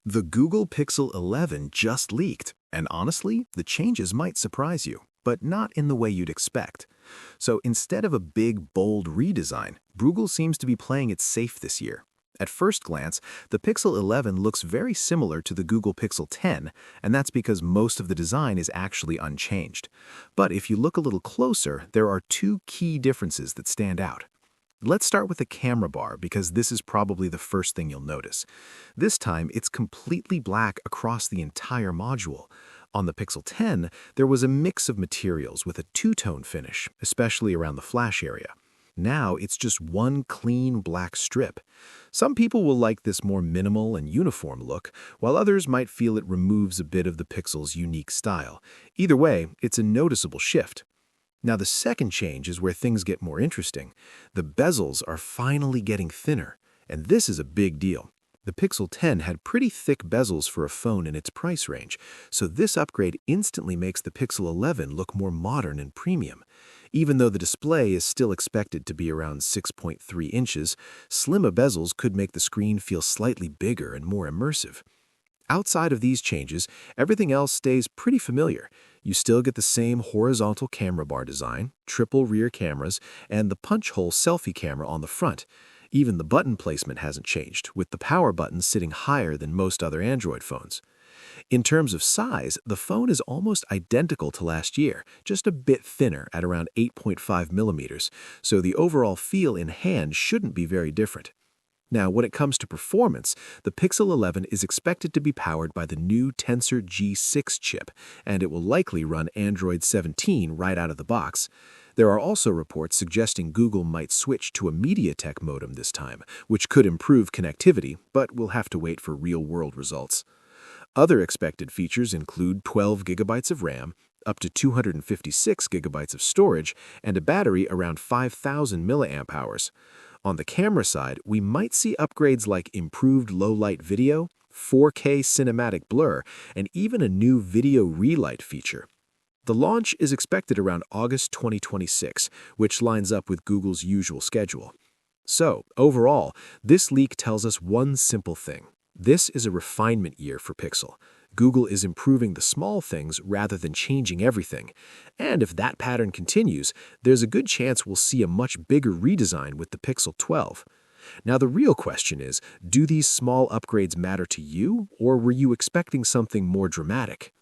The Google Pixel 11 just leaked, and honestly, the changes might surprise you, but not in the way you'd expect. So instead of a big, bold redesign, Google seems to be playing it safe this year. At first glance, the Pixel 11 looks very similar to the Google Pixel 10, and that's because most of the design is actually unchanged. But if you look a little closer, there are two key differences that stand out. Let's start with the camera bar because this is probably the first thing you'll notice. This time, it's completely black across the entire module. On the Pixel 10, there was a mix of materials with a two-tone finish, especially around the flash area. Now, it's just one clean black strip. Some people will like this more minimal and uniform look, while others might feel it removes a bit of the Pixel's unique style. Either way, it's a noticeable shift. Now, the second change is where things get more interesting. The bezels are finally getting thinner, and this is a big deal. The Pixel 10 had pretty thick bezels for a phone in its price range, so this upgrade instantly makes the Pixel 11 look more modern and premium. Even though the display is still expected to be around 6.3 inches, slimmer bezels could make the screen feel slightly bigger and more immersive. Outside of these changes, everything else stays pretty familiar. You still get the same horizontal camera bar design, triple rear cameras, and the punch-hole selfie camera on the front. Even the button placement hasn't changed, with the power button sitting higher than most other Android phones. In terms of size, the phone is almost identical to last year, just a bit thinner at around 8.5 millimeters, so the overall feel in hand shouldn't be very different. Now, when it comes to performance, the Pixel 11 is expected to be powered by the new Tensor G6 chip, and it will likely run Android 17 right out of the box. There are also reports suggesting Google might switch to a MediaTek modem this time, which could improve connectivity, but we'll have to wait for real-world results. Other expected features include 12 gigabytes of RAM, up to 256 gigabytes of storage, and a battery around 5,000 milliamp hours. On the camera side, we might see upgrades like improved low-light video, 4K cinematic blur, and even a new video relight feature. The launch is expected around August 2026, which lines up with Google's usual schedule. So, overall, this leak tells us one simple thing. This is a refinement year for Pixel. Google is improving the small things rather than changing everything. And if that pattern continues, there's a good chance we'll see a much bigger redesign with the Pixel 12. Now, the real question is, do these small upgrades matter to you, or were you expecting something more dramatic?